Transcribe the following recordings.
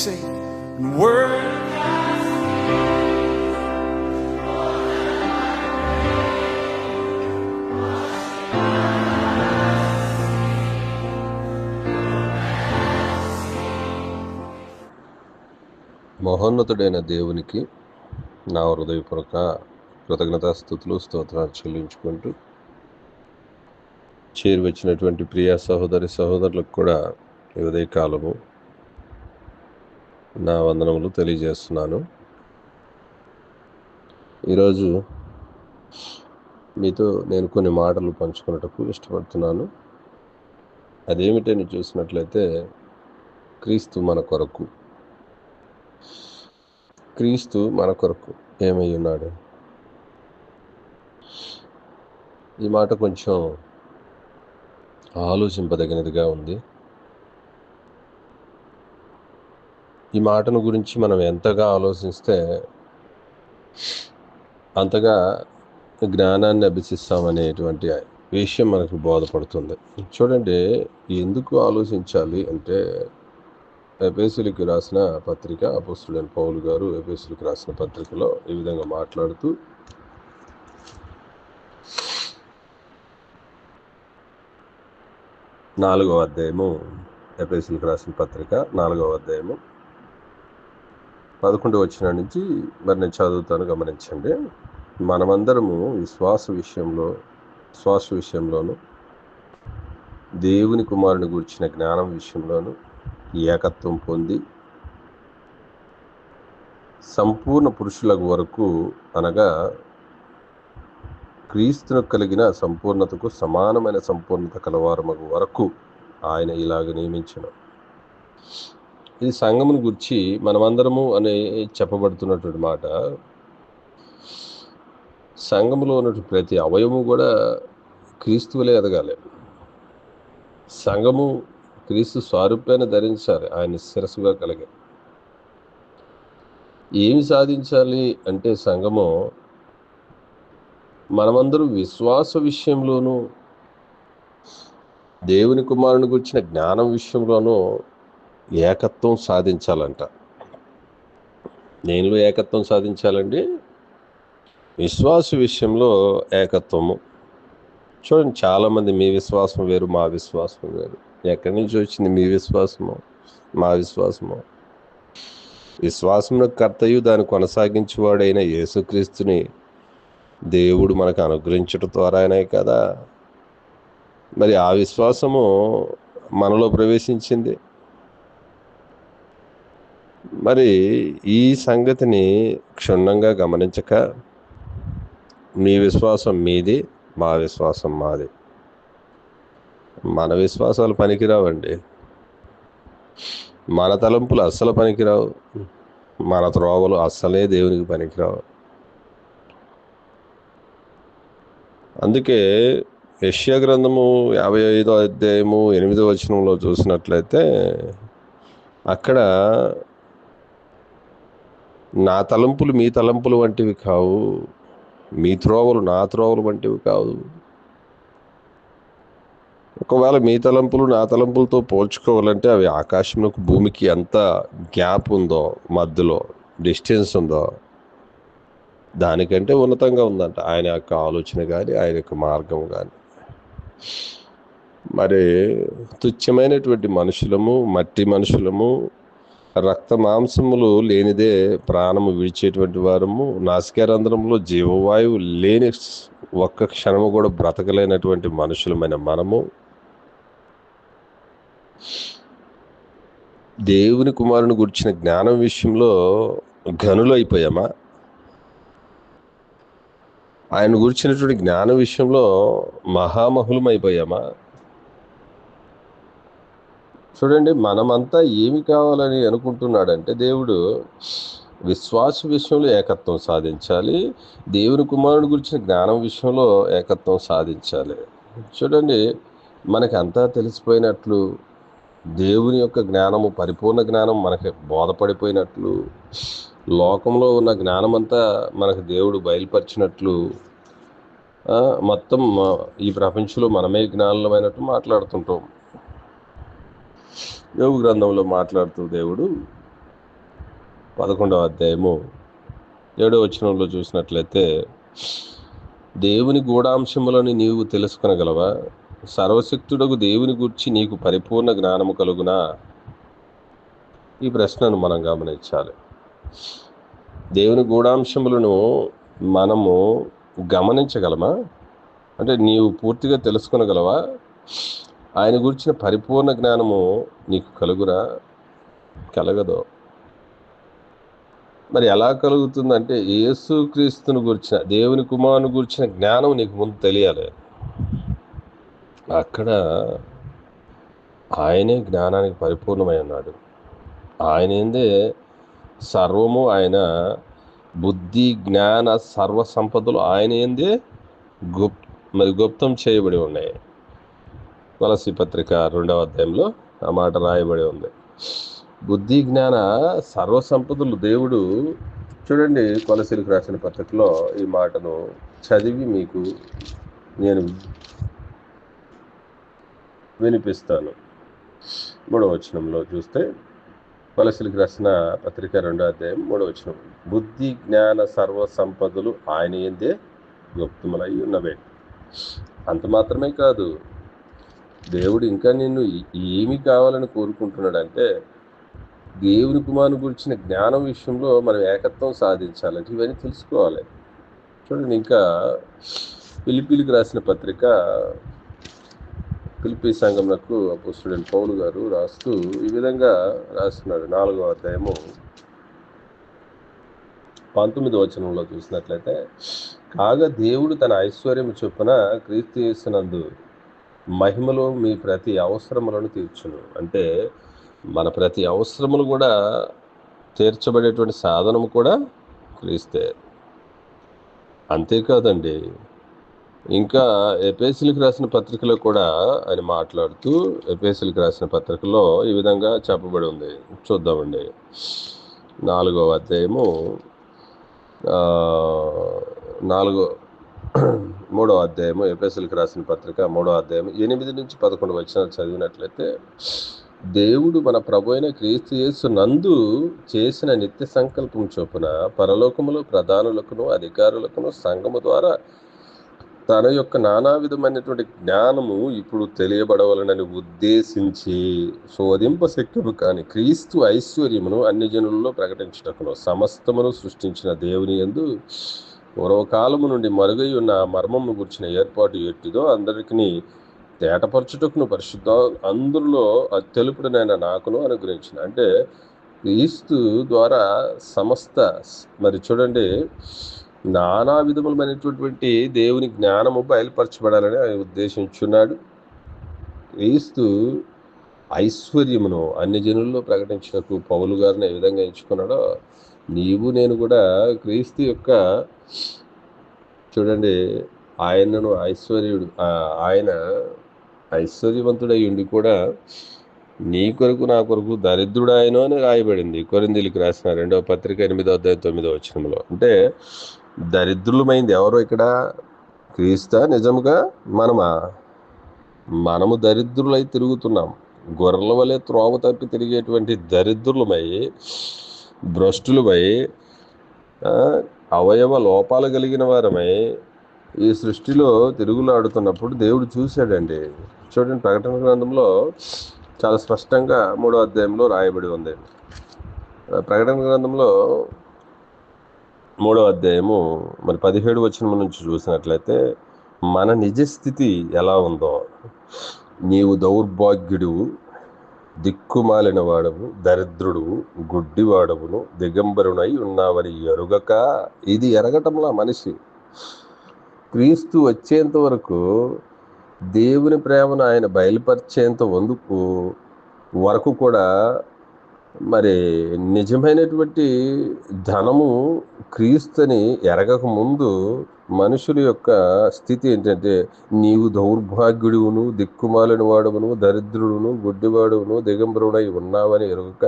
say, word. మహోన్నతుడైన దేవునికి నా హృదయపూర్వక కృతజ్ఞతాస్తుతులు స్తోత్రాలు చెల్లించుకుంటూ చేరువచ్చినటువంటి ప్రియ సహోదరులకు కూడా ఈ ఉదయకాలము నా వందనములు తెలియజేస్తున్నాను. ఈరోజు మీతో నేను కొన్ని మాటలు పంచుకున్నటకు ఇష్టపడుతున్నాను. అదేమిటని చూసినట్లయితే, క్రీస్తు మన కొరకు ఏమై ఉన్నాడు. ఈ మాట కొంచెం ఆలోచింపదగినదిగా ఉంది. ఈ మాటను గురించి మనం ఎంతగా ఆలోచిస్తే అంతగా జ్ఞానాన్ని అభ్యసిస్తామనేటువంటి విషయం మనకు బోధపడుతుంది. చూడండి, ఎందుకు ఆలోచించాలి అంటే, ఎఫెసీయులకు రాసిన పత్రిక, అపోస్తలుడైన పౌలు గారు ఎఫెసీయులకు రాసిన పత్రికలో ఈ విధంగా మాట్లాడుతూ, 4వ అధ్యాయము, ఎఫెసీయులకు రాసిన పత్రిక 4వ అధ్యాయము 11వ వచనం నుంచి మరి నేను చదువుతాను, గమనించండి. మనమందరము విశ్వాస విషయంలోను దేవుని కుమారుని గురించిన జ్ఞానం విషయంలోను ఏకత్వం పొంది సంపూర్ణ పురుషులకు వరకు, అనగా క్రీస్తునకు కలిగిన సంపూర్ణతకు సమానమైన సంపూర్ణత కలవారమగు వరకు ఆయన ఇలాగ నియమించను. ఇది సంఘమును గురించి మనమందరము అని చెప్పబడుతున్నటువంటి మాట. సంఘములో ఉన్నటువంటి ప్రతి అవయవము కూడా క్రీస్తువులే ఎదగాలి. సంఘము క్రీస్తు స్వరూపాన్ని ధరించాలి, ఆయన శిరస్సుగా కలిగి. ఏమి సాధించాలి అంటే, సంఘము మనమందరూ విశ్వాస విషయంలోనూ దేవుని కుమారుని గురించిన జ్ఞానం విషయంలోనూ ఏకత్వం సాధించాలంట. దేనిలో ఏకత్వం సాధించాలండి? విశ్వాస విషయంలో ఏకత్వము. చూడండి, చాలామంది మీ విశ్వాసం వేరు, మా విశ్వాసం వేరు. ఎక్కడి నుంచి వచ్చింది మీ విశ్వాసము, మా విశ్వాసము? విశ్వాసమునకు కర్తయు దాన్ని కొనసాగించేవాడైన యేసుక్రీస్తుని దేవుడు మనకు అనుగ్రహించడం ద్వారానే కదా మరి ఆ విశ్వాసము మనలో ప్రవేశించింది. మరి ఈ సంగతిని క్షుణ్ణంగా గమనించక, మీ విశ్వాసం మీది, మా విశ్వాసం మాది. మన విశ్వాసాలు పనికిరావండి. మన తలంపులు అస్సలు పనికిరావు. మన త్రోవలు అస్సలే దేవునికి పనికిరావు. అందుకే యెషయా గ్రంథము 55వ అధ్యాయము 8వ వచనంలో చూసినట్లయితే, అక్కడ నా తలంపులు మీ తలంపులు వంటివి కావు, మీ త్రోవలు నా త్రోవలు వంటివి కావు. ఒకవేళ మీ తలంపులు నా తలంపులతో పోల్చుకోవాలంటే అవి ఆకాశంలోకి భూమికి ఎంత గ్యాప్ ఉందో, మధ్యలో డిస్టెన్స్ ఉందో, దానికంటే ఉన్నతంగా ఉందంట ఆయన యొక్క ఆలోచన కానీ, ఆయన యొక్క మార్గం కానీ. మరి తుచ్చమైనటువంటి మనుషులము, మట్టి మనుషులము, రక్త మాంసములు లేనిదే ప్రాణము విడిచేటువంటి వారము, నాసికారంధ్రంలో జీవవాయువు లేని ఒక్క క్షణము కూడా బ్రతకలేనటువంటి మనుషులమైన మనము దేవుని కుమారుని గురించిన జ్ఞానం విషయంలో ఘనులు అయిపోయామా? ఆయన గురించినటువంటి జ్ఞాన విషయంలో మహామహులం అయిపోయామా? చూడండి, మనమంతా ఏమి కావాలని అనుకుంటున్నాడంటే, దేవుడు విశ్వాస విషయంలో ఏకత్వం సాధించాలి, దేవుని కుమారుని గురించిన జ్ఞానం విషయంలో ఏకత్వం సాధించాలి. చూడండి, మనకి అంతా తెలిసిపోయినట్లు, దేవుని యొక్క జ్ఞానము, పరిపూర్ణ జ్ఞానం మనకి బోధపడిపోయినట్లు, లోకంలో ఉన్న జ్ఞానమంతా మనకు దేవుడు బయలుపరిచినట్లు, మొత్తం ఈ ప్రపంచంలో మనమే జ్ఞానులమైనట్టు మాట్లాడుతుంటాం. యోబు గ్రంథంలో మాట్లాడుతూ దేవుడు 11వ అధ్యాయము 7వ వచనంలో చూసినట్లయితే, దేవుని గూఢాంశములను నీవు తెలుసుకొనగలవా? సర్వశక్తుడకు దేవుని గూర్చి నీకు పరిపూర్ణ జ్ఞానము కలుగునా? ఈ ప్రశ్నను మనం గమనించాలి. దేవుని గూఢాంశములను మనము గమనించగలమా? అంటే నీవు పూర్తిగా తెలుసుకొనగలవా? ఆయన గురించిన పరిపూర్ణ జ్ఞానము నీకు కలుగురా? కలగదు. మరి ఎలా కలుగుతుందంటే, యేసుక్రీస్తుని గురించిన, దేవుని కుమారుని గురించిన జ్ఞానం నీకు ముందు తెలియాలి. అక్కడ ఆయనే జ్ఞానానికి పరిపూర్ణమై ఉన్నాడు. ఆయన ఏందే సర్వము, ఆయన బుద్ధి జ్ఞాన సర్వ సంపదలు ఆయన ఏందే గుప్తం చేయబడి ఉన్నాయి. కొలస్సీ పత్రిక 2వ అధ్యాయంలో ఆ మాట రాయబడి ఉంది. బుద్ధి జ్ఞాన సర్వ సంపదలు దేవుడు, చూడండి, కొలస్సీలకు రాసిన పత్రికలో ఈ మాటను చదివి మీకు నేను వినిపిస్తాను. 3వ వచనంలో చూస్తే, కొలస్సీలకు రాసిన పత్రిక 2వ అధ్యాయం 3వ వచనం, బుద్ధి జ్ఞాన సర్వ సంపదలు ఆయన యందే గుప్తములై ఉన్నవే. అంత మాత్రమే కాదు, దేవుడు ఇంకా నిన్ను ఏమి కావాలని కోరుకుంటున్నాడంటే, దేవుని కుమారుని గురించిన జ్ఞానం విషయంలో మనం ఏకత్వం సాధించాలంటే ఇవన్నీ తెలుసుకోవాలి. చూడండి, ఇంకా ఫిలిప్పీలకు రాసిన పత్రిక, ఫిలిప్పీ సంఘమునకు అపోస్తలుడైన పౌలు గారు రాస్తూ ఈ విధంగా రాస్తున్నాడు. 4వ అధ్యాయము 19వ వచనంలో చూసినట్లయితే, కాగా దేవుడు తన ఐశ్వర్యము చొప్పున క్రీస్తు యేసునందు మహిమలో మీ ప్రతి అవసరములను తీర్చును. అంటే మన ప్రతి అవసరములు కూడా తీర్చబడేటువంటి సాధనము కూడా క్రీస్తే. అంతేకాదండి, ఇంకా ఎఫెసీయులకు రాసిన పత్రికలో కూడా ఆయన మాట్లాడుతూ, ఎఫెసీయులకు రాసిన పత్రికలో ఈ విధంగా చెప్పబడి ఉంది. చూద్దామండి. 4వ అధ్యాయము 3వ అధ్యాయము, ఎఫెసీయులకు రాసిన పత్రిక 3వ అధ్యాయం 8 నుంచి 11 వచనాలు చదివినట్లయితే, దేవుడు మన ప్రభు అయిన క్రీస్తు యేసు నందు చేసిన నిత్య సంకల్పం చొప్పున పరలోకములో ప్రధానులకును అధికారులకును సంఘము ద్వారా తన యొక్క నానా విధమైనటువంటి జ్ఞానము ఇప్పుడు తెలియబడవలనని ఉద్దేశించి శోధింపశక్యము కాని క్రీస్తు ఐశ్వర్యమును అన్ని జనులలో ప్రకటించుటకును సమస్తమును సృష్టించిన దేవుని యందు పూర్వకాలము నుండి మరుగై ఉన్న మర్మము గుర్చిన ఏర్పాటు ఎట్టిదో అందరికీ తేటపరచుటకును పరిశుద్ధ అందులో తెలుపుడనైన నాకును అనుగ్రహించిన. అంటే క్రీస్తు ద్వారా సమస్త, మరి చూడండి, నానా విధములమైనటువంటి దేవుని జ్ఞానము బయలుపరచబడాలని ఆయన ఉద్దేశించున్నాడు. క్రీస్తు ఐశ్వర్యమును అన్ని జనుల్లో ప్రకటించటకు పౌలు గారిని ఏ విధంగా ఎంచుకున్నాడో, నీవు నేను కూడా క్రీస్తు యొక్క, చూడండి, ఆయనను ఆయన ఐశ్వర్యవంతుడై ఉండి కూడా నీ కొరకు నా కొరకు దరిద్రుడాయను అని రాయబడింది కొరింథీయులకు రాసిన 2వ పత్రిక 8వ అధ్యాయం 9వ వచనంలో. అంటే దరిద్రులమైంది ఎవరో ఇక్కడ? క్రీస్తు నిజముగా మనము దరిద్రులై తిరుగుతున్నాం. గొర్రెల వలె త్రోవ తప్పి తిరిగేటువంటి దరిద్రులమై, భ్రష్టులమై, అవయవ లోపాలు కలిగిన వారమై ఈ సృష్టిలో తిరుగులాడుతున్నప్పుడు దేవుడు చూశాడండి. చూడండి, ప్రకటన గ్రంథంలో చాలా స్పష్టంగా 3వ అధ్యాయంలో రాయబడి ఉంది. ప్రకటన గ్రంథంలో 3వ అధ్యాయము మరి 17 వచనం నుంచి చూసినట్లయితే, మన నిజస్థితి ఎలా ఉందో, నీవు దౌర్భాగ్యుడు, దిక్కుమాలిన వాడవు, దరిద్రుడు, గుడ్డివాడవును, దిగంబరునై ఉన్నావని ఎరుగక, ఇది ఎరగటంలా మనిషి క్రీస్తు వచ్చేంత వరకు, దేవుని ప్రేమను ఆయన బయలుపరిచేంత వరకు కూడా, మరి నిజమైనటువంటి ధనము క్రీస్తుని ఎరగక ముందు మనుషుల యొక్క స్థితి ఏంటంటే, నీవు దౌర్భాగ్యుడును, దిక్కుమాలిన వాడవును, దరిద్రుడును, గుడ్డివాడును, దిగంబరుడై ఉన్నావని ఎరుగక,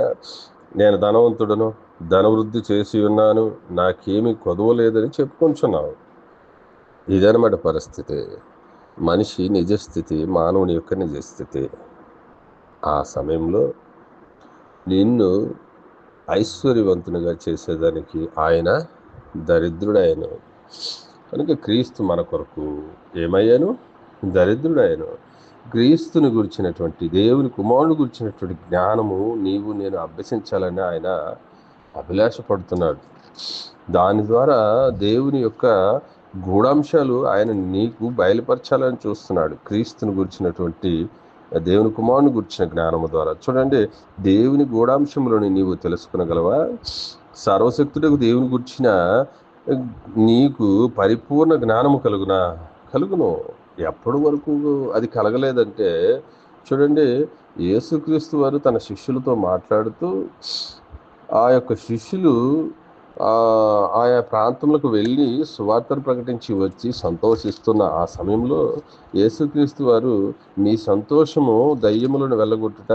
నేను ధనవంతుడను, ధనవృద్ధి చేసి ఉన్నాను, నాకేమీ కొదవలేదని చెప్పుకుంటున్నావు. ఇదనమాట పరిస్థితి. మనిషి నిజస్థితి, మానవుని యొక్క నిజస్థితి. ఆ సమయంలో నిన్ను ఐశ్వర్యవంతునిగా చేసేదానికి ఆయన దరిద్రుడైన. కనుక క్రీస్తు మన కొరకు ఏమయ్యాను? దరిద్రుడైన. క్రీస్తుని గురించినటువంటి, దేవుని కుమారుని గురించినటువంటి జ్ఞానము నీవు నేను అభ్యసించాలని ఆయన అభిలాషపడుతున్నాడు. దాని ద్వారా దేవుని యొక్క గూఢాంశాలు ఆయన నీకు బయలుపరచాలని చూస్తున్నాడు. క్రీస్తుని గురించినటువంటి, దేవుని కుమారుని గురించిన జ్ఞానము ద్వారా. చూడండి, దేవుని గూఢాంశములను నీవు తెలుసుకునగలవా? సర్వశక్తుడకు దేవుని గురించిన నీకు పరిపూర్ణ జ్ఞానము కలుగును. ఎప్పటి వరకు అది కలగలేదంటే, చూడండి, యేసుక్రీస్తు వారు తన శిష్యులతో మాట్లాడుతూ ఆ యొక్క శిష్యులు ఆయా ప్రాంతములకు వెళ్ళి సువార్తను ప్రకటించి వచ్చి సంతోషిస్తున్న ఆ సమయంలో యేసుక్రీస్తు వారు, మీ సంతోషము దయ్యములను వెళ్ళగొట్టుట,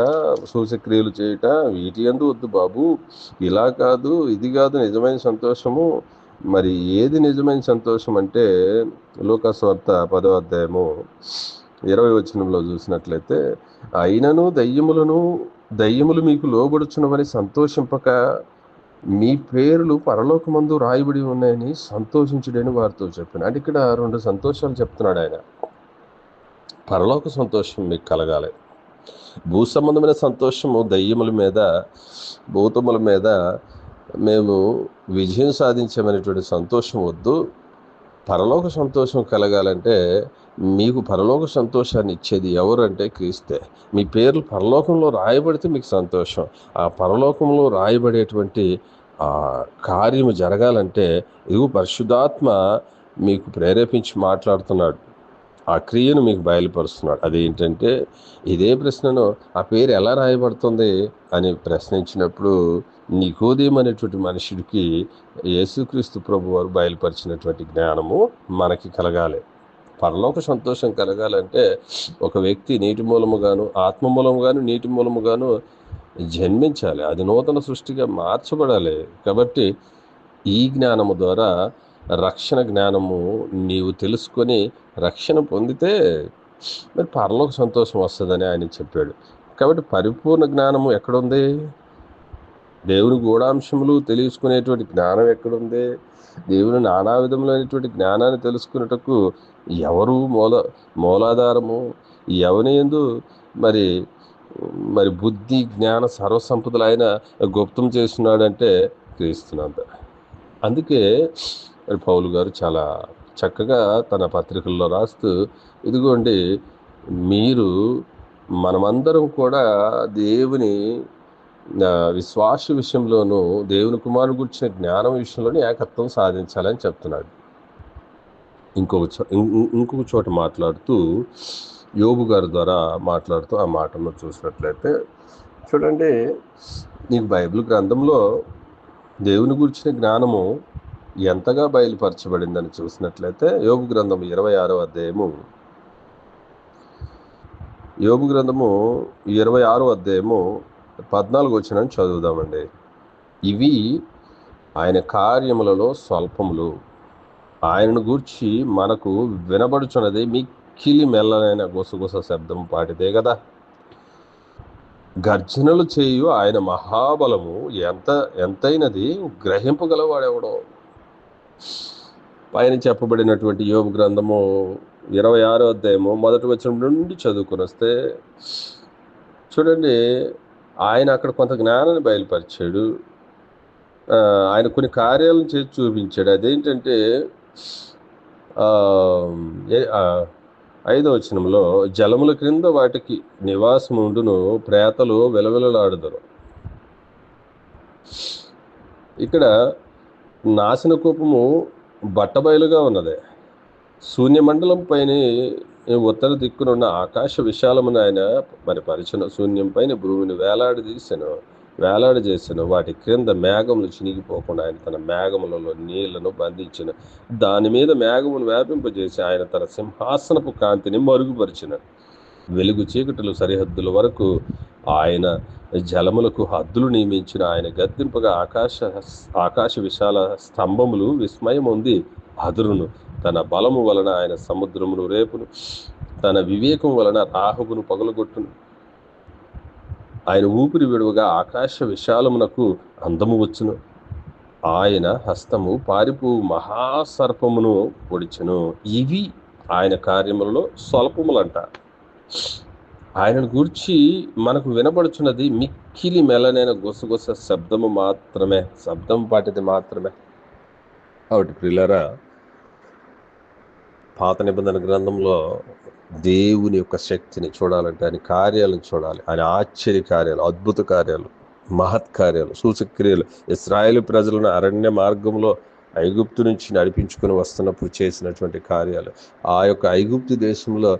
సూచక్రియలు చేయుట, వీటి యందు వద్దు బాబు, ఇలా కాదు, ఇది కాదు నిజమైన సంతోషము. మరి ఏది నిజమైన సంతోషం అంటే, లూకా సువార్త 10వ అధ్యాయము 20వ వచనంలో చూసినట్లయితే, అయినను దయ్యములు మీకు లోబడుచున్నవని సంతోషింపక మీ పేర్లు పరలోకమందు రాయబడి ఉన్నాయని సంతోషించుడని వారితో చెప్పాను. అంటే ఇక్కడ 2 సంతోషాలు చెప్తున్నాడు ఆయన. పరలోక సంతోషం మీకు కలగాలి. భూ సంబంధమైన సంతోషము దయ్యముల మీద, భూతముల మీద మేము విజయం సాధించామనేటువంటి సంతోషం వద్దు. పరలోక సంతోషం కలగాలంటే మీకు పరలోక సంతోషాన్ని ఇచ్చేది ఎవరంటే క్రీస్తే. మీ పేర్లు పరలోకంలో రాయబడితే మీకు సంతోషం. ఆ పరలోకంలో రాయబడేటువంటి ఆ కార్యము జరగాలంటే ఇదిగో పరిశుద్ధాత్మ మీకు ప్రేరేపించి మాట్లాడుతున్నాడు. ఆ క్రియను మీకు బయలుపరుస్తున్నాడు. అదేంటంటే, ఇదే ప్రశ్నను ఆ పేరు ఎలా రాయబడుతుంది అని ప్రశ్నించినప్పుడు నికోదేము అనేటువంటి మనుషుడికి యేసుక్రీస్తు ప్రభు వారు బయలుపరిచినటువంటి జ్ఞానము మనకి కలగాలి. పరలోక సంతోషం కలగాలంటే ఒక వ్యక్తి నీటి మూలముగాను, ఆత్మ మూలముగాను, నీటి మూలముగాను జన్మించాలి. అది నూతన సృష్టిగా మార్చబడాలి. కాబట్టి ఈ జ్ఞానము ద్వారా, రక్షణ జ్ఞానము నీవు తెలుసుకొని రక్షణ పొందితే మరి పరలోక సంతోషం వస్తుందని ఆయన చెప్పాడు. కాబట్టి పరిపూర్ణ జ్ఞానము ఎక్కడుంది? దేవుని గూఢాంశములు తెలుసుకునేటువంటి జ్ఞానం ఎక్కడుంది? దేవుని నానా విధములైనటువంటి జ్ఞానాన్ని తెలుసుకున్నటకు ఎవరు మూలాధారము? ఎవని యందు మరి బుద్ధి జ్ఞాన సర్వసంపదలు ఆయన గుప్తం చేస్తున్నాడంటే క్రీస్తునంత. అందుకే మరి పౌలు గారు చాలా చక్కగా తన పత్రికల్లో రాస్తూ, ఇదిగోండి మనమందరం కూడా దేవుని విశ్వాస విషయంలోనూ, దేవుని గురించిన జ్ఞానం విషయంలోనే ఏకత్వం సాధించాలని చెప్తున్నాడు. ఇంకొక చోట మాట్లాడుతూ, యోబు గారి ద్వారా మాట్లాడుతూ ఆ మాటను చూసినట్లయితే, చూడండి, నీకు బైబిల్ గ్రంథంలో దేవుని గురించిన జ్ఞానము ఎంతగా బయలుపరచబడిందని చూసినట్లయితే, యోబు గ్రంథం 26వ అధ్యాయము 14వ వచనం చదువుదామండి. ఇవి ఆయన కార్యములలో స్వల్పములు, ఆయనను గూర్చి మనకు వినబడుచున్నది మిక్కిలి మెల్లనైన గుసగుస శబ్దం పాటిదే కదా. గర్జనలు చేయు ఆయన మహాబలము ఎంతైనది గ్రహింపగలవాడెవడో. పైన చెప్పబడినటువంటి యోబు గ్రంథము 26వ అధ్యాయము 1వ వచనం నుండి చదువుకుని వస్తే, చూడండి, ఆయన అక్కడ కొంత జ్ఞానాన్ని బయలుపరిచాడు. ఆయన కొన్ని కార్యాలను చేసి చూపించాడు. అదేంటంటే 5వ వచనంలో, జలముల క్రింద వాటికి నివాసం ఉండును, ప్రేతలు వెలవెలలాడుదరు. ఇక్కడ నాశన కూపము బట్టబయలుగా ఉన్నదే. శూన్యమండలం పైన ఉత్తర దిక్కునున్న ఆకాశ విశాలమును ఆయన మరి పరిచిన, శూన్యం పైన భూమిని వేలాడి చేసిన, వాటి క్రింద మేఘములు చినిగిపోకుండా ఆయన తన మేఘములలో నీళ్లను బంధించిన, దాని మీద మేఘమును వ్యాపింపజేసి ఆయన తన సింహాసనపు కాంతిని మరుగుపరిచిన, వెలుగు చీకటులు సరిహద్దుల వరకు ఆయన జలములకు హద్దులు నియమించిన, ఆయన గద్దింపగా ఆకాశ విశాల స్తంభములు విస్మయం ఉంది అదురును. తన బలము వలన ఆయన సముద్రమును రేపును, తన వివేకం వలన రాహువును పగలగొట్టును. ఆయన ఊపిరి విడువగా ఆకాశ విశాలమునకు అందము వచ్చును. ఆయన హస్తము పారిపు మహాసర్పమును పొడిచెను. ఇవి ఆయన కార్యములలో స్వల్పములంట. ఆయనను గూర్చి మనకు వినబడుచున్నది మిక్కిలి మెల్లనైన గుసగుస శబ్దము మాత్రమే, శబ్దం పాటిది మాత్రమే. కాబట్టి ప్రియులారా, పాత నిబంధన గ్రంథంలో దేవుని యొక్క శక్తిని చూడాలంటే ఆయన కార్యాలను చూడాలి. ఆయన ఆశ్చర్య కార్యాలు, అద్భుత కార్యాలు, మహత్కార్యాలు, సూచక్రియలు, ఇశ్రాయేలు ప్రజలను అరణ్య మార్గంలో ఐగుప్తు నుంచి నడిపించుకుని వస్తున్నప్పుడు చేసినటువంటి కార్యాలు, ఆ యొక్క ఐగుప్తు దేశంలో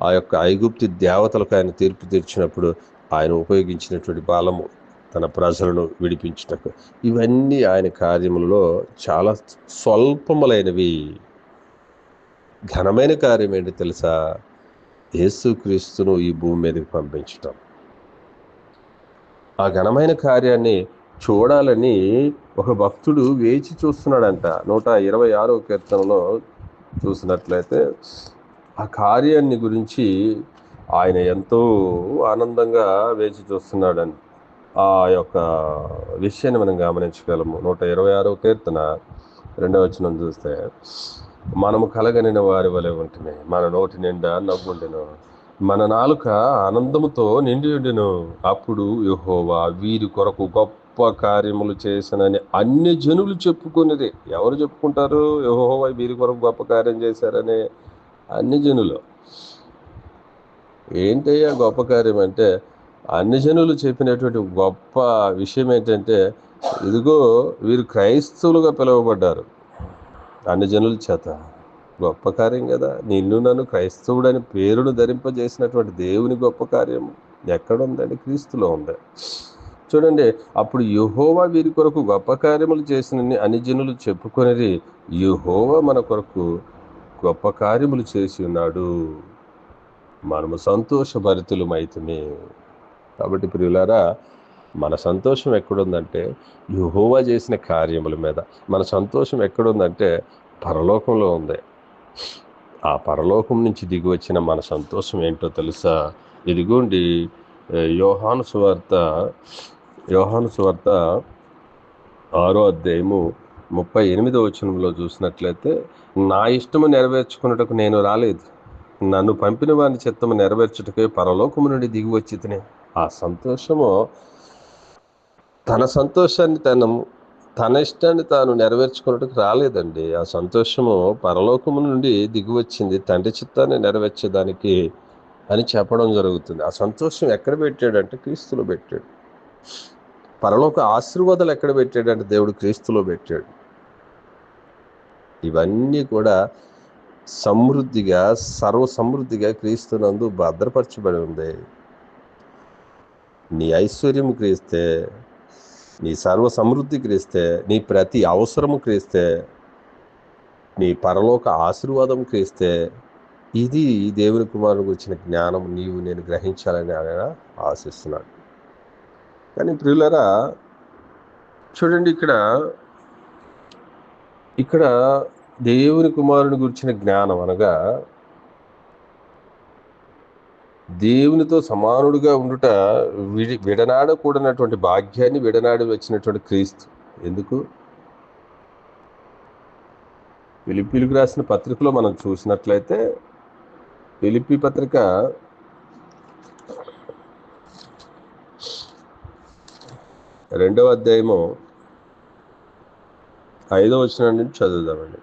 ఆ యొక్క ఐగుప్తు దేవతలకు ఆయన తీర్పు తీర్చినప్పుడు ఆయన ఉపయోగించినటువంటి బలము తన ప్రజలను విడిపించుటకు, ఇవన్నీ ఆయన కార్యములలో చాలా స్వల్పములైనవి. ఘనమైన కార్యం ఏంటి తెలుసా? యేసుక్రీస్తును ఈ భూమి మీదకి పంపించటం. ఆ ఘనమైన కార్యాన్ని చూడాలని ఒక భక్తుడు వేచి చూస్తున్నాడంట. 126వ కీర్తనలో చూసినట్లయితే ఆ కార్యాన్ని గురించి ఆయన ఎంతో ఆనందంగా వేచి చూస్తున్నాడని ఆ యొక్క విషయాన్ని మనం గమనించగలము. 126వ కీర్తన 2వ వచనం చూస్తే, మనము కలగనిన వారి వలె ఉంటుని, మన నోటి నిండా నవ్వుండెను, మన నాలుక ఆనందముతో నిండి ఉండెను. అప్పుడు యెహోవా వీరి కొరకు గొప్ప కార్యములు చేశానని అన్ని జనులు చెప్పుకునేది. ఎవరు చెప్పుకుంటారు? యెహోవా వీరి కొరకు గొప్ప కార్యం చేశారని అన్ని జనులు. ఏంటయ్యా గొప్ప కార్యం అంటే, అన్ని జనులు చెప్పినటువంటి గొప్ప విషయం ఏంటంటే, ఇదిగో వీరు క్రైస్తవులుగా పిలువబడ్డారు అన్ని జనుల చేత. గొప్ప కార్యం కదా. నిన్ను నన్ను క్రైస్తవుడని పేరును ధరింపజేసినటువంటి దేవుని గొప్ప కార్యం ఎక్కడుందండి? క్రీస్తులో ఉంది. చూడండి, అప్పుడు యెహోవా వీరి కొరకు గొప్ప కార్యములు చేసిన అన్ని జనులు చెప్పుకొనిది, యెహోవా మన కొరకు గొప్ప కార్యములు చేసి ఉన్నాడు, మనము సంతోషభరితులమైతిమి. కాబట్టి ప్రియులారా, మన సంతోషం ఎక్కడుందంటే యెహోవా చేసిన కార్యముల మీద. మన సంతోషం ఎక్కడుందంటే పరలోకంలో ఉంది. ఆ పరలోకం నుంచి దిగి వచ్చిన మన సంతోషం ఏంటో తెలుసా? ఇదిగోండి, యోహాను సువార్త 6వ అధ్యాయము 38వ వచనంలో చూసినట్లయితే, నా ఇష్టము నెరవేర్చుకున్నటకు నేను రాలేదు, నన్ను పంపిన వాని చిత్తము నెరవేర్చుటకే పరలోకము నుండి దిగి వచ్చితిని. ఆ సంతోషము తన సంతోషాన్ని తన ఇష్టాన్ని తాను నెరవేర్చుకున్నట్టుకు రాలేదండి. ఆ సంతోషము పరలోకము నుండి దిగి వచ్చింది తండ్రి చిత్తాన్ని నెరవేర్చేదానికి అని చెప్పడం జరుగుతుంది. ఆ సంతోషం ఎక్కడ పెట్టాడంటే క్రీస్తులో పెట్టాడు. పరలోక ఆశీర్వాదాలు ఎక్కడ పెట్టాడంటే దేవుడు క్రీస్తులో పెట్టాడు. ఇవన్నీ కూడా సమృద్ధిగా, సర్వసమృద్ధిగా క్రీస్తునందు భద్రపరచబడి ఉంది. నీ ఐశ్వర్యము క్రీస్తే, నీ సర్వ సమృద్ధి క్రీస్తే, నీ ప్రతి అవసరము క్రీస్తే, నీ పరలోక ఆశీర్వాదం క్రీస్తే. ఇది దేవుని కుమారునికి వచ్చిన జ్ఞానం నీవు నేను గ్రహించాలని ఆయన ఆశిస్తున్నాడు. కానీ ప్రియులారా, చూడండి, ఇక్కడ దేవుని కుమారుని గురించిన జ్ఞానం అనగా దేవునితో సమానుడిగా ఉండుట, విడనాడకూడనటువంటి భాగ్యాన్ని విడనాడి వచ్చినటువంటి క్రీస్తు. ఎందుకు? ఫిలిప్పీలకు రాసిన పత్రికలో మనం చూసినట్లయితే, ఫిలిప్పీ పత్రిక 2వ అధ్యాయము 5వ వచనం నుంచి చదువుదామండి.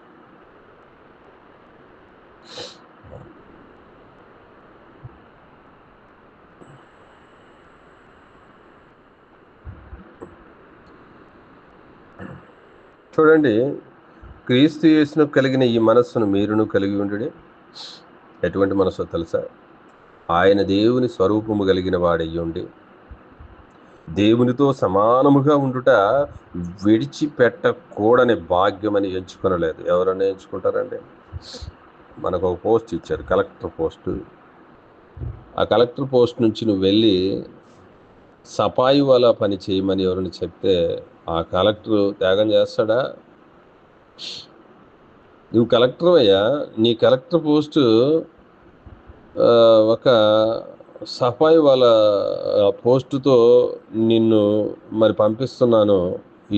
చూడండి, క్రీస్తు యేసును కలిగిన ఈ మనస్సును మీరును కలిగి ఉండుడి. ఎటువంటి మనస్సో తెలుసా? ఆయన దేవుని స్వరూపము కలిగిన వాడయ్యుండి దేవునితో సమానముగా ఉండుట విడిచిపెట్టకూడని భాగ్యమని ఎంచుకొనలేదు. ఎవరన్నా ఎంచుకుంటారండి? మనకు ఒక పోస్ట్ ఇచ్చారు, కలెక్టర్ పోస్టు. ఆ కలెక్టర్ పోస్ట్ నుంచి నువ్వు వెళ్ళి సఫాయి వాళ్ళ పని చేయమని ఎవరైనా చెప్తే ఆ కలెక్టర్ త్యాగం చేస్తాడా? నువ్వు కలెక్టర్ అయ్యా, నీ కలెక్టర్ పోస్టు ఒక సఫాయి వాళ్ళ పోస్టుతో నిన్ను మరి పంపిస్తున్నాను,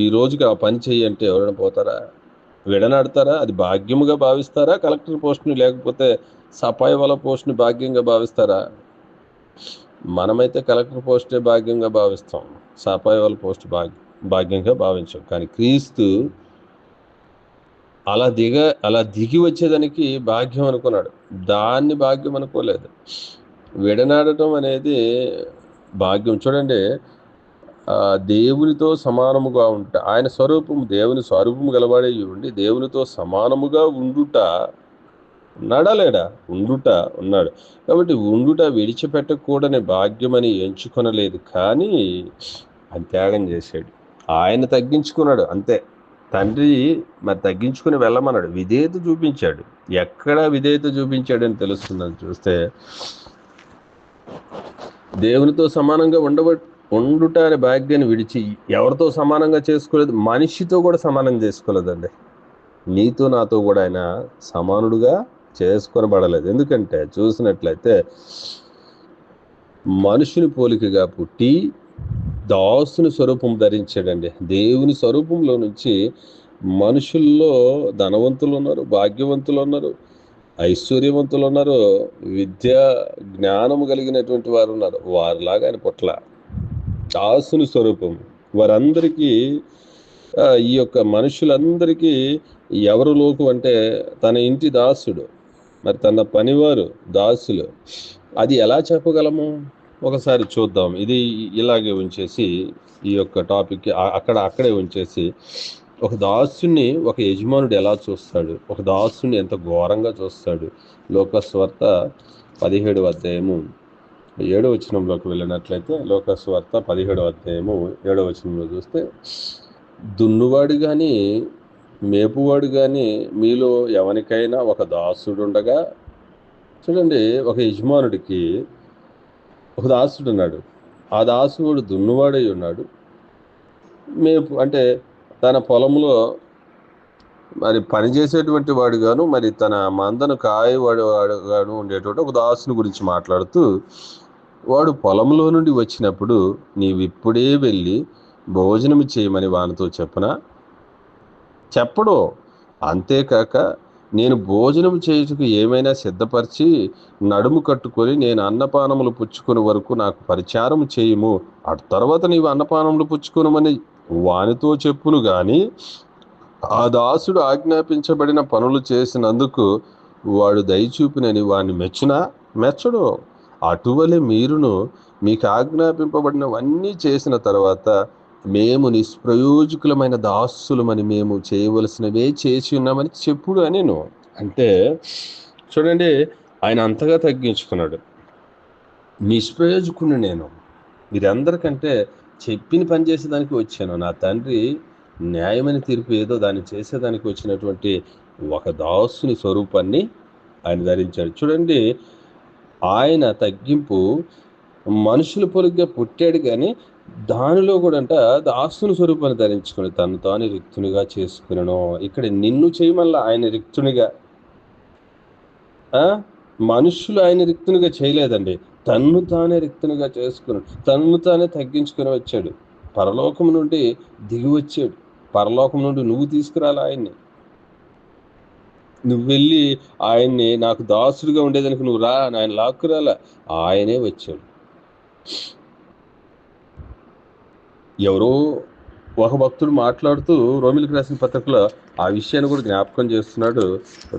ఈ రోజుకి ఆ పని చెయ్యి అంటే ఎవరైనా పోతారా? విడనాడతారా? అది భాగ్యముగా భావిస్తారా కలెక్టర్ పోస్ట్ని? లేకపోతే సఫాయి వాళ్ళ పోస్ట్ని భాగ్యంగా భావిస్తారా? మనమైతే కలెక్టర్ పోస్టే భాగ్యంగా భావిస్తాం, సఫాయి వాళ్ళ పోస్ట్ భాగ్యంగా భావించాం. కానీ క్రీస్తు అలా దిగి వచ్చేదానికి భాగ్యం అనుకున్నాడు, దాన్ని భాగ్యం అనుకోలేదు. విడనాడటం అనేది భాగ్యం. చూడండి, దేవునితో సమానముగా ఆయన స్వరూపం, దేవుని స్వరూపం గలవాడే ఉండి దేవునితో సమానముగా ఉండుట ఉన్నాడా? ఉన్నాడు. కాబట్టి ఉండుట విడిచిపెట్టకూడని భాగ్యమని ఎంచుకొనలేదు, కానీ ఆయన త్యాగం చేశాడు, ఆయన తగ్గించుకున్నాడు అంతే. తండ్రి మరి తగ్గించుకుని వెళ్ళమన్నాడు, విధేయత చూపించాడు. ఎక్కడ విధేయత చూపించాడని తెలుస్తుందని చూస్తే, దేవునితో సమానంగా ఉండుట అనే భాగ్యాన్ని విడిచి ఎవరితో సమానంగా చేసుకోలేదు, మనిషితో కూడా సమానం చేసుకోలేదండి. నీతో నాతో కూడా ఆయన సమానుడుగా చేసుకొనబడలేదు. ఎందుకంటే చూసినట్లయితే మనుషుని పోలికగా పుట్టి దాసుని స్వరూపం ధరించాడండి. దేవుని స్వరూపంలో నుంచి మనుషుల్లో ధనవంతులు ఉన్నారు, భాగ్యవంతులు ఉన్నారు, ఐశ్వర్యవంతులు ఉన్నారు, విద్య జ్ఞానము కలిగినటువంటి వారు ఉన్నారు. వారిలాగా ఆయన పుట్ల దాసుని స్వరూపం. వారందరికీ ఈ యొక్క మనుషులందరికీ ఎవరు లోకు అంటే తన ఇంటి దాసుడు, మరి తన పనివారు దాసులు. అది ఎలా చెప్పగలము? ఒకసారి చూద్దాం. ఇది ఇలాగే ఉంచేసి ఈ యొక్క టాపిక్ అక్కడే ఉంచేసి, ఒక దాసుని ఒక యజమానుడు ఎలా చూస్తాడు, ఒక దాసుని ఎంత ఘోరంగా చూస్తాడు. లోకస్వార్త 17వ అధ్యాయము 7వ వచనంలోకి వెళ్ళినట్లయితే, లోకస్వార్త 17వ అధ్యాయము 7వ వచనంలో చూస్తే, దున్నువాడు కానీ మేపువాడు కానీ మీలో ఎవరికైనా ఒక దాసుడు ఉండగా. చూడండి, ఒక యజమానుడికి ఒక దాసుడు ఉన్నాడు. ఆ దాసుడు దున్నువాడై ఉన్నాడు. అంటే తన పొలంలో మరి పనిచేసేటువంటి వాడు గాను, మరి తన మందను కాయవాడు గాను ఉండేటువంటి ఒక దాసుని గురించి మాట్లాడుతూ, వాడు పొలంలో నుండి వచ్చినప్పుడు నీవు ఇప్పుడే వెళ్ళి భోజనం చేయమని వానితో చెప్పడు. అంతేకాక నేను భోజనం చేయుటకు ఏమైనా సిద్ధపరిచి నడుము కట్టుకొని నేను అన్నపానములు పుచ్చుకునే వరకు నాకు పరిచారం చేయము, ఆ తర్వాత నీవు అన్నపానములు పుచ్చుకొనమని వానితో చెప్పును గాని, ఆ దాసుడు ఆజ్ఞాపించబడిన పనులు చేసినందుకు వాడు దయచూపినని వాడిని మెచ్చడు. అటువలే మీరును మీకు ఆజ్ఞాపింపబడినవన్నీ చేసిన తర్వాత మేము నిష్ప్రయోజకులమైన దాసులమని మేము చేయవలసినవే చేసి ఉన్నామని చెప్పుడు అని. అంటే చూడండి, ఆయన అంతగా తగ్గించుకున్నాడు. నిష్ప్రయోజకుని నేను, మీరందరికంటే చెప్పిన పని చేసేదానికి వచ్చాను. నా తండ్రి న్యాయమైన తీర్పు ఏదో దాన్ని చేసేదానికి వచ్చినటువంటి ఒక దాసుని స్వరూపాన్ని ఆయన ధరించాడు. చూడండి, ఆయన తగ్గింపు మనుషుల పొలిగ్గా పుట్టాడు, కానీ దానిలో కూడా దాసుని స్వరూపాన్ని ధరించుకుని తను తాను రిక్తునిగా చేసుకున్నాను. ఇక్కడ నిన్ను చేయమల్లా ఆయన రిక్తునిగా, మనుషులు ఆయన రిక్తునిగా చేయలేదండి, తన్ను తానే రిక్తునిగా చేసుకున్నాడు, తన్ను తానే తగ్గించుకుని వచ్చాడు. పరలోకం నుండి దిగి వచ్చాడు. పరలోకం నుండి నువ్వు తీసుకురాలి ఆయన్ని. నువ్వు వెళ్ళి ఆయన్ని నాకు దాసుడిగా ఉండేదానికి నువ్వు రా, ఆయన లాక్కురాలా, ఆయనే వచ్చాడు. ఎవరో ఒక భక్తుడు మాట్లాడుతూ రోమిలికి రాసిన పత్రికలో ఆ విషయాన్ని కూడా జ్ఞాపకం చేస్తున్నాడు.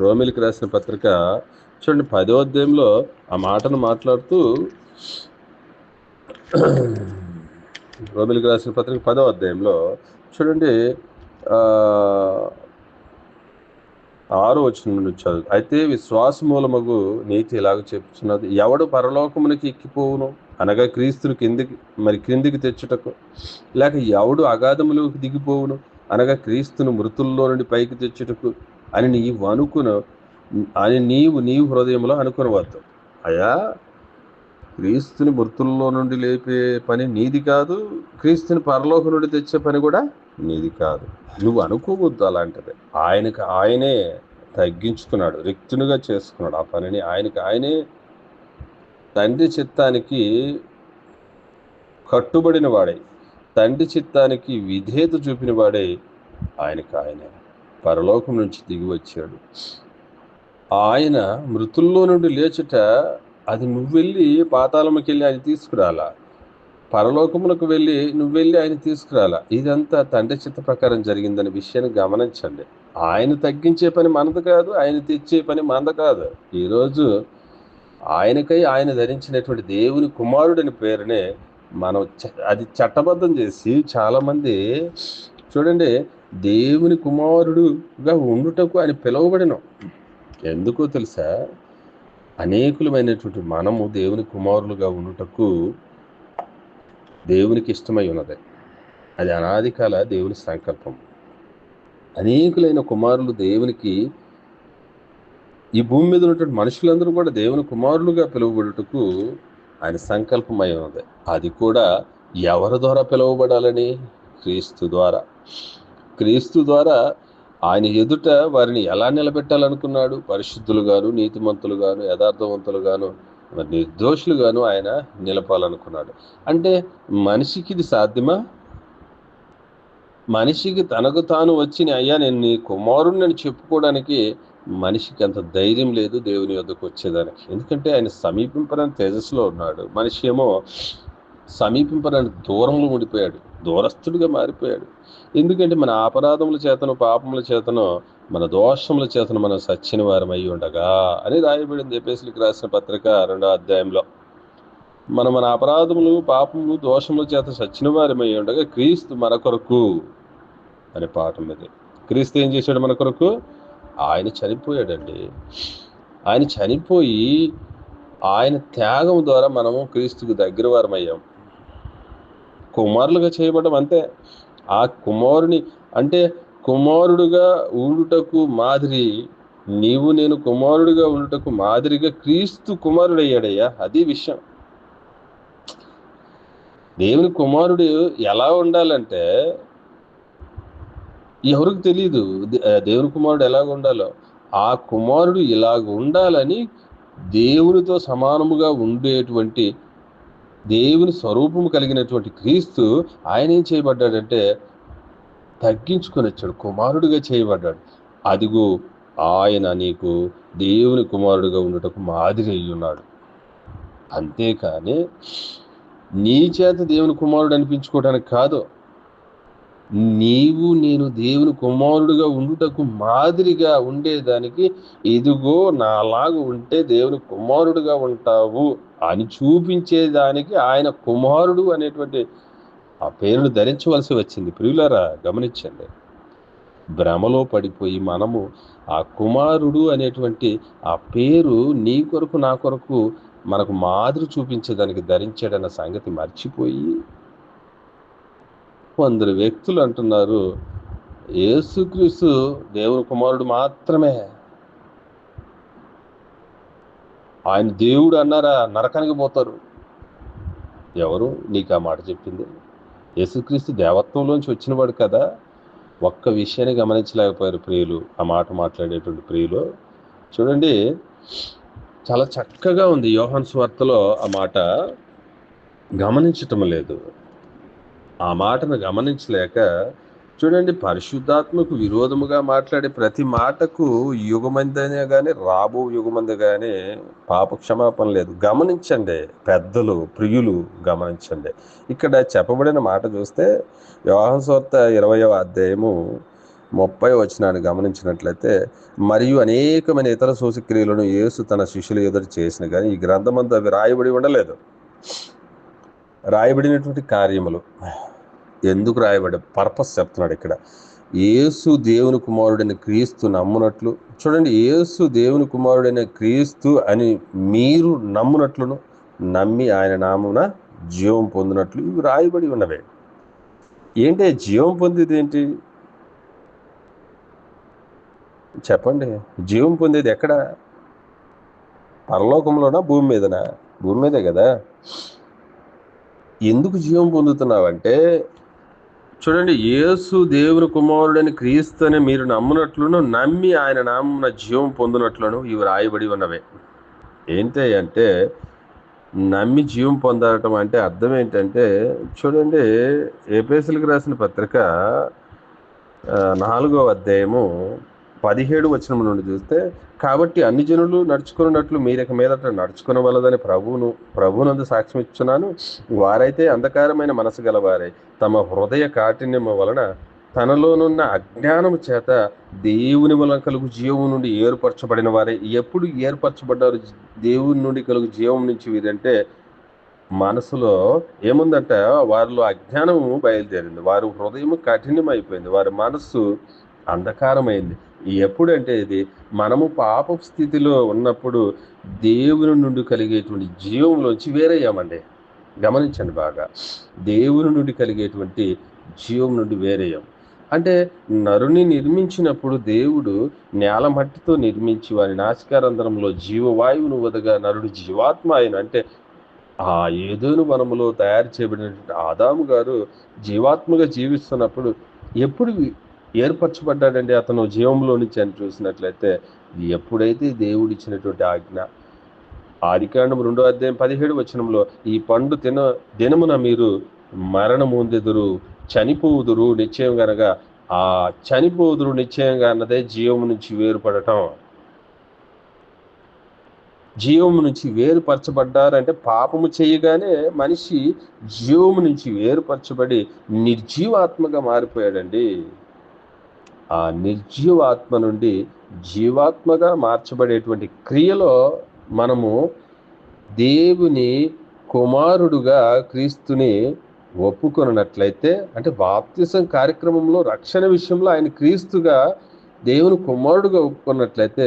రోమిలికి రాసిన పత్రిక చూడండి 10వ అధ్యాయంలో ఆ మాటను మాట్లాడుతూ, రోమిలికి రాసిన పత్రిక 10వ అధ్యాయంలో చూడండి 6వ వచనం నుండి చదువు. అయితే విశ్వాస మూలమగు నీతి ఇలాగ చెప్తున్నది, ఎవడు పరలోకమునికి ఎక్కిపోవును అనగా క్రీస్తుని క్రిందికి తెచ్చుటకు, లేక ఎవడు అగాధములోకి దిగిపోవును అనగా క్రీస్తును మృతుల్లో నుండి పైకి తెచ్చుటకు అని నీవు హృదయంలో అనుకునవద్దు. అయ్యా, క్రీస్తుని మృతుల్లో నుండి లేపే పని నీది కాదు, క్రీస్తుని పరలోకం నుండి తెచ్చే పని కూడా నీది కాదు. నువ్వు అనుకోవద్దు అలాంటిది. ఆయనే తగ్గించుకున్నాడు, రిక్తునిగా చేసుకున్నాడు. ఆ పనిని ఆయనే తండ్రి చిత్తానికి కట్టుబడిన వాడై, తండ్రి చిత్తానికి విధేయత చూపిన వాడై ఆయన పరలోకం నుంచి దిగి వచ్చాడు. ఆయన మృతుల్లో నుండి లేచుట, అది నువ్వెళ్ళి పాతాళముకి వెళ్ళి ఆయన తీసుకురాలా, పరలోకములకు నువ్వెళ్ళి ఆయన తీసుకురాలా. ఇదంతా తండ్రి చిత్త ప్రకారం జరిగిందనే విషయాన్ని గమనించండి. ఆయన తగ్గించే పని మనది కాదు, ఆయన తెచ్చే పని మనది కాదు. ఈరోజు ఆయనకై ఆయన ధరించినటువంటి దేవుని కుమారుడని పేరునే మనం అది చట్టబద్ధం చేసి చాలామంది చూడండి, దేవుని కుమారుడుగా ఉండుటకు ఆయన పిలువబడిన. ఎందుకో తెలుసా? అనేకులమైనటువంటి మనము దేవుని కుమారులుగా ఉండుటకు దేవునికి ఇష్టమై ఉన్నది. అది అనాది కాల దేవుని సంకల్పం. అనేకులైన కుమారులు దేవునికి, ఈ భూమి మీద ఉన్నటువంటి మనుషులందరూ కూడా దేవుని కుమారులుగా పిలువబడుటకు ఆయన సంకల్పమై ఉన్నది. అది కూడా ఎవరి ద్వారా పిలువబడాలని? క్రీస్తు ద్వారా. క్రీస్తు ద్వారా ఆయన ఎదుట వారిని ఎలా నిలబెట్టాలనుకున్నాడు? పరిశుద్ధులుగాను, నీతిమంతులుగాను, యథార్థవంతులుగాను, నిర్దోషులుగాను ఆయన నిలపాలనుకున్నాడు. అంటే మనిషికి ఇది సాధ్యమా? మనిషికి తనకు తాను వచ్చిన, అయ్యా నేను నీ కుమారుడిని అని చెప్పుకోవడానికి మనిషికి అంత ధైర్యం లేదు దేవుని యొద్దకు వచ్చేదానికి. ఎందుకంటే ఆయన సమీపింపడానికి తేజస్సులో ఉన్నాడు, మనిషి ఏమో సమీపింపడానికి దూరంలో ఉండిపోయాడు, దూరస్తుడిగా మారిపోయాడు. ఎందుకంటే మన అపరాధముల చేతను, పాపముల చేతను, మన దోషముల చేతను మనం సచ్చిన వారం అయి ఉండగా అని రాయబడింది ఎఫెసీయులకు రాసిన పత్రిక 2వ అధ్యాయంలో. మన అపరాధములు, పాపములు, దోషముల చేత సచ్చిన వారం అయి ఉండగా క్రీస్తు మన కొరకు అనే పాఠం ఇది. క్రీస్తు ఏం చేశాడు మన కొరకు? ఆయన చనిపోయాడండి. ఆయన చనిపోయి ఆయన త్యాగం ద్వారా మనము క్రీస్తుకు దగ్గర వారం అయ్యాం, కుమారులుగా చేయబడ్డం. అంతే. ఆ కుమారుని అంటే కుమారుడుగా ఉండుటకు మాదిరి, నీవు నేను కుమారుడుగా ఉండుటకు మాదిరిగా క్రీస్తు కుమారుడయ్యాడయ్యా. అది విషయం. దేవుని కుమారుడు ఎలా ఉండాలంటే ఎవరికి తెలియదు దేవుని కుమారుడు ఎలాగ ఉండాలో. ఆ కుమారుడు ఇలాగ ఉండాలని దేవునితో సమానముగా ఉండేటువంటి దేవుని స్వరూపము కలిగినటువంటి క్రీస్తు ఆయన ఏం చేయబడ్డాడంటే తగ్గించుకొని వచ్చాడు, కుమారుడిగా చేయబడ్డాడు. అదిగో ఆయన నీకు దేవుని కుమారుడిగా ఉండటకు మాదిరి అయి ఉన్నాడు. అంతేకాని నీ చేత దేవుని కుమారుడు అనిపించుకోవడానికి కాదు, నీవు నేను దేవుని కుమారుడుగా ఉండుటకు మాదిరిగా ఉండేదానికి, ఇదిగో నాలాగా ఉంటే దేవుని కుమారుడుగా ఉంటావు అని చూపించేదానికి ఆయన కుమారుడు అనేటువంటి ఆ పేరును ధరించవలసి వచ్చింది. ప్రియులారా గమనించండి, భ్రమలో పడిపోయి మనము ఆ కుమారుడు అనేటువంటి ఆ పేరు నీ కొరకు నా కొరకు మనకు మాదిరి చూపించేదానికి ధరించాడన్న సంగతి మర్చిపోయి కొందరు వ్యక్తులు అంటున్నారు యేసుక్రీస్తు దేవుని కుమారుడు మాత్రమే, ఆయన దేవుడు అన్నారా నరకానికి పోతారు. ఎవరు నీకు ఆ మాట చెప్పింది? యేసుక్రీస్తు దేవత్వంలోంచి వచ్చినవాడు కదా. ఒక్క విషయాన్ని గమనించలేకపోయారు ప్రియులు, ఆ మాట మాట్లాడేటువంటి ప్రియులు. చూడండి, చాలా చక్కగా ఉంది యోహాను సువార్తలో. ఆ మాట గమనించటం లేదు. ఆ మాటను గమనించలేక చూడండి, పరిశుద్ధాత్మకు విరోధముగా మాట్లాడే ప్రతి మాటకు యుగమందనే కానీ రాబో యుగమంది కానీ పాప క్షమాపణ లేదు. గమనించండి పెద్దలు, ప్రియులు గమనించండి. ఇక్కడ చెప్పబడిన మాట చూస్తే యోహాను సువార్త 20వ అధ్యాయము 30వ వచనాన్ని గమనించినట్లయితే, మరియు అనేకమైన ఇతర సూచక్రియలను యేసు తన శిష్యుల ఎదుట చేసిన కానీ ఈ గ్రంథమంతా అవి రాయబడి ఉండలేదు. రాయబడినటువంటి కార్యములు ఎందుకు రాయబడి పర్పస్ చెప్తున్నాడు ఇక్కడ. యేసు దేవుని కుమారుడైన క్రీస్తు నమ్మునట్లు, చూడండి, యేసు దేవుని కుమారుడైన క్రీస్తు అని మీరు నమ్మునట్లును నమ్మి ఆయన నామమున జీవం పొందినట్లు ఇవి రాయబడి ఉన్నవే. ఏంటి జీవం పొందేది? ఏంటి చెప్పండి? జీవం పొందేది ఎక్కడ? పరలోకంలోనా, భూమి మీదనా? భూమి మీదే కదా. ఎందుకు జీవం పొందుతున్నావంటే చూడండి, యేసు దేవుని కుమారుడని క్రీస్తు అని మీరు నమ్మునట్లును నమ్మి ఆయన నామమున జీవం పొందినట్లును ఇవి రాయబడి ఉన్నవే. ఏంటి అంటే నమ్మి జీవం పొందడం అంటే అర్థం ఏంటంటే, చూడండి, ఎఫెసీయులకు రాసిన పత్రిక 4వ అధ్యాయము 17 వచనం నుండి చూస్తే, కాబట్టి అన్ని జనులు నడుచుకున్నట్లు మీరిక మీదట నడుచుకునవలదని ప్రభువునందు సాక్ష్యం ఇచ్చున్నాను. వారైతే అంధకారమైన మనసు గలవారై తమ హృదయ కాఠిన్యము వలన తనలోనున్న అజ్ఞానము చేత దేవుని వలన కలుగు జీవం నుండి ఏర్పరచబడిన వారే. ఎప్పుడు ఏర్పరచబడ్డారు దేవుని నుండి కలుగు జీవం నుంచి వీరంటే, మనసులో ఏముందంట, వారిలో అజ్ఞానము బయలుదేరింది, వారి హృదయం కఠినం అయిపోయింది, వారి మనస్సు అంధకారమైంది. ఎప్పుడంటే ఇది మనము పాప స్థితిలో ఉన్నప్పుడు దేవుని నుండి కలిగేటువంటి జీవంలోంచి వేరయ్యామండి. గమనించండి బాగా, దేవుని నుండి కలిగేటువంటి జీవం నుండి వేరయ్యాం. అంటే నరుని నిర్మించినప్పుడు దేవుడు నేల మట్టితో నిర్మించి వారి నాసికారంధ్రంలో జీవవాయువును వదగా నరుడు జీవాత్మ అయిన, అంటే ఆ ఏదోను వనములో తయారు చేయబడినటువంటి ఆదాము గారు జీవాత్మగా జీవిస్తున్నప్పుడు ఎప్పుడు ఏర్పరచబడ్డాడండి అతను జీవంలో నుంచి అని చూసినట్లయితే, ఎప్పుడైతే దేవుడు ఇచ్చినటువంటి ఆజ్ఞ, ఆదికాండం 2వ అధ్యాయం 17 వచనంలో, ఈ పండు దినమున మీరు మరణముందెదురు, చనిపోవుదురు నిశ్చయం గనగా, ఆ చనిపోవుదురు నిశ్చయంగా అన్నదే జీవము నుంచి వేరుపడటం. జీవము నుంచి వేరుపరచబడ్డారంటే పాపము చేయగానే మనిషి జీవము నుంచి వేరుపరచబడి నిర్జీవాత్మగా మారిపోయాడండి. ఆ నిర్జీవాత్మ నుండి జీవాత్మగా మార్చబడేటువంటి క్రియలో మనము దేవుని కుమారుడుగా క్రీస్తుని ఒప్పుకొన్నట్లయితే, అంటే బాప్తిసం కార్యక్రమంలో రక్షణ విషయంలో ఆయన క్రీస్తుగా దేవుని కుమారుడుగా ఒప్పుకున్నట్లయితే,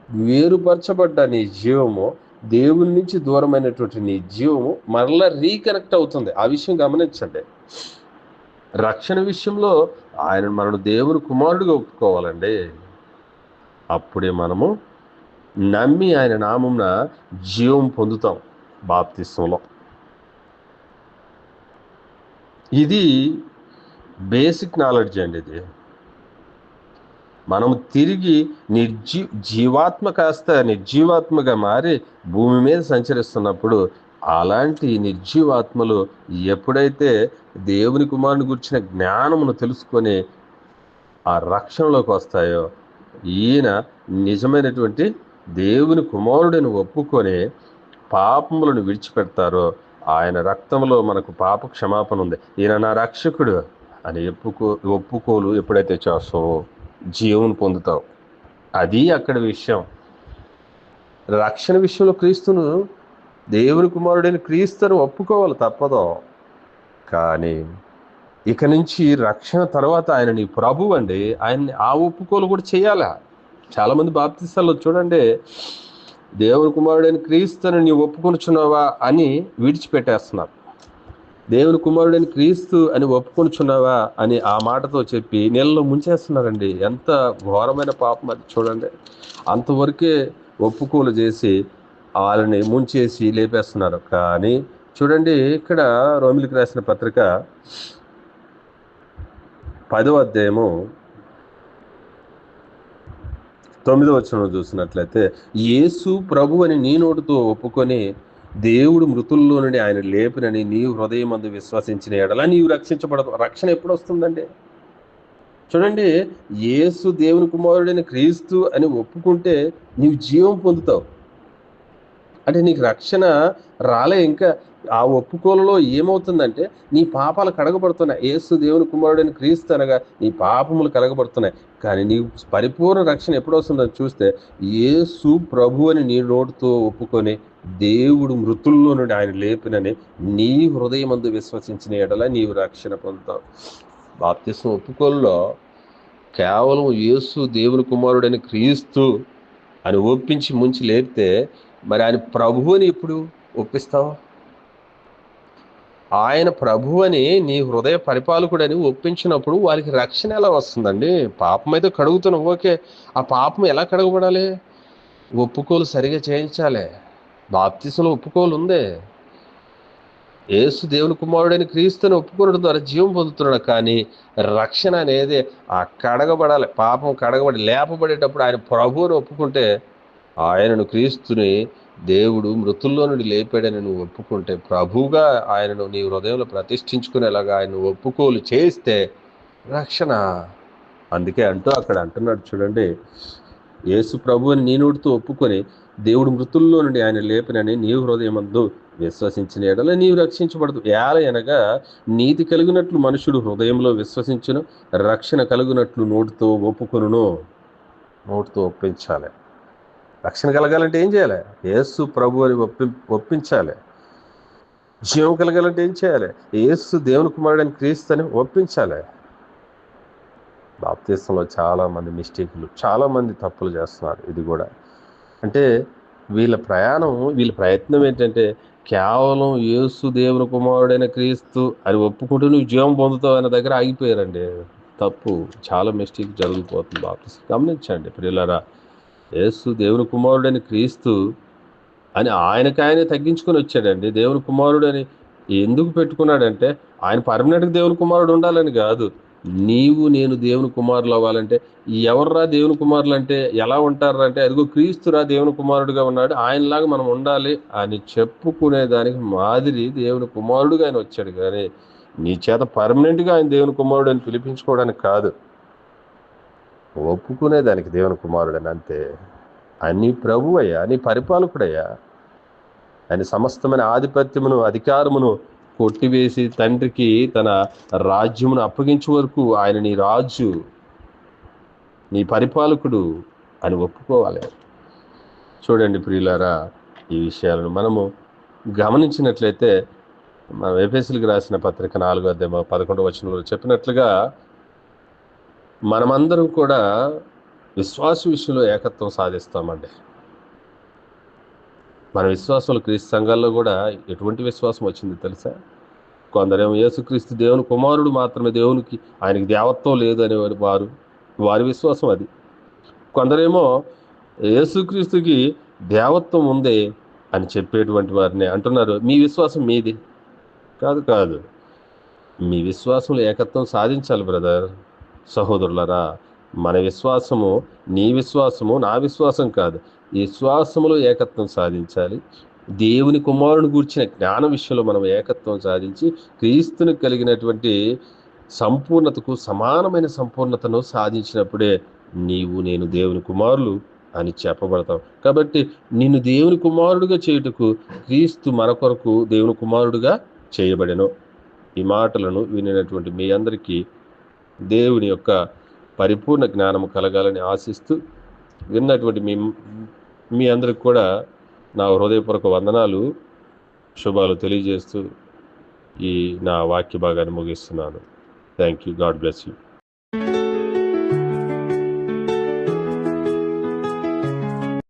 వేరుపరచబడ్డ నీ జీవము, దేవుని నుంచి దూరమైనటువంటి నీ జీవము మరలా రీకనెక్ట్ అవుతుంది. ఆ విషయం గమనించండి. రక్షణ విషయంలో మనను దేవుని కుమారుడుగా ఒప్పుకోవాలండి. అప్పుడే మనము నమ్మి ఆయన నామమున జీవం పొందుతాం బాప్తిస్మంలో. ఇది బేసిక్ నాలెడ్జ్ అండి. ఇది మనం తిరిగి జీవాత్మ కాస్త నిర్జీవాత్మగా మారి భూమి మీద సంచరిస్తున్నప్పుడు, అలాంటి నిర్జీవాత్మలు ఎప్పుడైతే దేవుని కుమారుని గురించిన జ్ఞానమును తెలుసుకొని ఆ రక్షణలోకి వస్తాయో, ఈయన నిజమైనటువంటి దేవుని కుమారుడిని ఒప్పుకొని పాపములను విడిచిపెడతారో, ఆయన రక్తంలో మనకు పాప క్షమాపణ ఉంది, ఈయన నా రక్షకుడు అని ఒప్పుకోలు ఎప్పుడైతే చేస్తావో జీవం పొందుతావు. అది అక్కడ విషయం. రక్షణ విషయంలో క్రీస్తును, దేవుని కుమారుడైన క్రీస్తును ఒప్పుకోవాలి, తప్పదు. కానీ ఇక నుంచి రక్షణ తర్వాత ఆయన నీ ప్రభు అండి, ఆయన్ని ఆ ఒప్పుకోలు కూడా చేయాలా. చాలామంది బాప్తిస్తాల్లో చూడండి, దేవుని కుమారుడైన క్రీస్తుని నీవు ఒప్పుకొనుచున్నావా అని విడిచిపెట్టేస్తున్నారు. దేవుని కుమారుడైన క్రీస్తు అని ఒప్పుకొనుచున్నావా అని ఆ మాటతో చెప్పి నీళ్ళలో ముంచేస్తున్నారండి. ఎంత ఘోరమైన పాపం అది చూడండి. అంతవరకే ఒప్పుకోలు చేసి వాళ్ళని ముంచేసి లేపేస్తున్నారు. కానీ చూడండి, ఇక్కడ రోమిలికి రాసిన పత్రిక 10వ అధ్యాయము 9వ వచనం చూసినట్లయితే, యేసు ప్రభు అని నీ నోటితో ఒప్పుకొని దేవుడు మృతుల్లో నుండి ఆయన లేపినని నీవు హృదయమందు విశ్వసించిన ఎడల నీవు రక్షించబడదు. రక్షణ ఎప్పుడు వస్తుందండి? చూడండి, యేసు దేవుని కుమారుడైన క్రీస్తు అని ఒప్పుకుంటే నీవు జీవం పొందుతావు. అంటే నీకు రక్షణ రాలే ఇంకా. ఆ ఒప్పుకోలలో ఏమవుతుందంటే నీ పాపాలు కడగబడుతున్నాయి. యేసు దేవుని కుమారుడైన క్రీస్తు అనగా నీ పాపములు కడగబడుతున్నాయి. కానీ నీకు పరిపూర్ణ రక్షణ ఎప్పుడు వస్తుందని చూస్తే, యేసు ప్రభు అని నీ నోటితో ఒప్పుకొని దేవుడు మృతుల్లో నుండి ఆయన లేపినని నీ హృదయమందు విశ్వసించిన ఎడల నీవు రక్షణ పొందుతావు. బాప్తిస్మం ఒప్పుకోల్లో కేవలం యేసు దేవుని కుమారుడైన క్రీస్తు అని ఒప్పించి ముంచి లేపితే, మరి ఆయన ప్రభు అని ఎప్పుడు ఒప్పిస్తావు? ఆయన ప్రభు అని నీ హృదయ పరిపాలకుడని ఒప్పించినప్పుడు వారికి రక్షణ ఎలా వస్తుందండి? పాపం అయితే కడుగుతున్నావు, ఓకే. ఆ పాపం ఎలా కడగబడాలి? ఒప్పుకోలు సరిగా చేయించాలి. బాప్తిస్మలో ఒప్పుకోలు ఉంది. యేసు దేవుని కుమారుడైన క్రీస్తుని ఒప్పుకోవడం ద్వారా జీవం పొందుతున్నాడు. కానీ రక్షణ అనేది ఆ కడగబడాలి. పాపం కడగబడి లేపబడేటప్పుడు ఆయన ప్రభువుని ఒప్పుకుంటే, ఆయనను క్రీస్తుని దేవుడు మృతుల్లో నుండి లేపాడని నువ్వు ఒప్పుకుంటే, ప్రభువుగా ఆయనను నీ హృదయంలో ప్రతిష్ఠించుకునేలాగా ఆయన ఒప్పుకోలు చేస్తే రక్షణ. అందుకే అక్కడ అంటున్నాడు చూడండి, యేసు ప్రభు అని నీ నోటితో ఒప్పుకొని దేవుడు మృతుల్లో నుండి ఆయన లేపినని నీవు హృదయమందు విశ్వసించిన ఎడల నీవు రక్షించబడదు. అనగా నీతి కలిగినట్లు మనుషుడు హృదయంలో విశ్వసించును, రక్షణ కలిగినట్లు నోటితో ఒప్పుకొనును. నోటితో ఒప్పించాలి. రక్షణ కలగాలంటే ఏం చేయాలి? యేసు ప్రభు అని ఒప్పించాలి. జీవం కలగాలంటే ఏం చేయాలి? యేసు దేవుని కుమారుడని క్రీస్తు అని ఒప్పించాలి. బాప్తిస్మంలో చాలామంది మిస్టేకులు, చాలామంది తప్పులు చేస్తున్నారు. ఇది కూడా అంటే వీళ్ళ ప్రయత్నం ఏంటంటే కేవలం యేసు దేవుని కుమారుడైన క్రీస్తు అని ఒప్పుకుంటూ నువ్వు జీవం పొందుతావు అనే దగ్గర ఆగిపోయారండి. తప్పు, చాలా మిస్టేక్ జరిగిపోతుంది. బాప్తిస్మం గమనించండి ప్రియులారా. యేసు దేవుని కుమారుడని క్రీస్తు అని ఆయనకాయనే తగ్గించుకొని వచ్చాడండి. దేవుని కుమారుడు అని ఎందుకు పెట్టుకున్నాడంటే ఆయన పర్మనెంట్గా దేవుని కుమారుడు ఉండాలని కాదు. నీవు నేను దేవుని కుమారులు అవ్వాలంటే ఎవర్రా దేవుని కుమారులు అంటే ఎలా ఉంటారా అంటే, అదిగో క్రీస్తురా దేవుని కుమారుడుగా ఉన్నాడు, ఆయనలాగా మనం ఉండాలి అని చెప్పుకునే దానికి మాదిరి దేవుని కుమారుడుగా ఆయన వచ్చాడు. కానీ నీ చేత పర్మనెంట్గా ఆయన దేవుని కుమారుడు అని పిలిపించుకోవడానికి కాదు, ఒప్పుకునేదానికి దేవుని కుమారుడని అంతే. అని ప్రభు అయ్యా, నీ పరిపాలకుడయ్యా, ఆయన సమస్తమైన ఆధిపత్యమును అధికారమును కొట్టివేసి తండ్రికి తన రాజ్యమును అప్పగించే వరకు ఆయన నీ రాజు, నీ పరిపాలకుడు అని ఒప్పుకోవాలి. చూడండి ప్రియులారా, ఈ విషయాలను మనము గమనించినట్లయితే మనం ఎఫెసీయులకు రాసిన పత్రిక 4:11 చెప్పినట్లుగా మనమందరం కూడా విశ్వాస విషయంలో ఏకత్వం సాధిస్తామండి. మన విశ్వాసంలో క్రీస్తు సంఘాల్లో కూడా ఎటువంటి విశ్వాసం వచ్చింది తెలుసా? కొందరేమో యేసుక్రీస్తు దేవుని కుమారుడు మాత్రమే, దేవునికి ఆయనకి దేవత్వం లేదు అనే వారి విశ్వాసం అది. కొందరేమో యేసుక్రీస్తుకి దేవత్వం ఉంది అని చెప్పేటువంటి వారిని అంటున్నారు, మీ విశ్వాసం మీది కాదు. మీ విశ్వాసంలో ఏకత్వం సాధించాలి బ్రదర్, సహోదరులరా. మన విశ్వాసము నీ విశ్వాసము నా విశ్వాసం కాదు. ఈ విశ్వాసములో ఏకత్వం సాధించాలి. దేవుని కుమారుని గూర్చిన జ్ఞాన విషయంలో మనం ఏకత్వం సాధించి క్రీస్తుని కలిగినటువంటి సంపూర్ణతకు సమానమైన సంపూర్ణతను సాధించినప్పుడే నీవు నేను దేవుని కుమారులు అని చెప్పబడతాం. కాబట్టి నిన్ను దేవుని కుమారుడుగా చేయుటకు క్రీస్తు మన కొరకు దేవుని కుమారుడుగా చేయబడెను. ఈ మాటలను వినినటువంటి మీ అందరికీ దేవుని యొక్క పరిపూర్ణ జ్ఞానము కలగాలని ఆశిస్తూ, విన్నటువంటి మీ అందరికి కూడా నా హృదయపూర్వక వందనాలు, శుభాలు తెలియజేస్తూ ఈ నా వాక్య భాగాన్ని ముగిస్తున్నాను. Thank you. God bless you.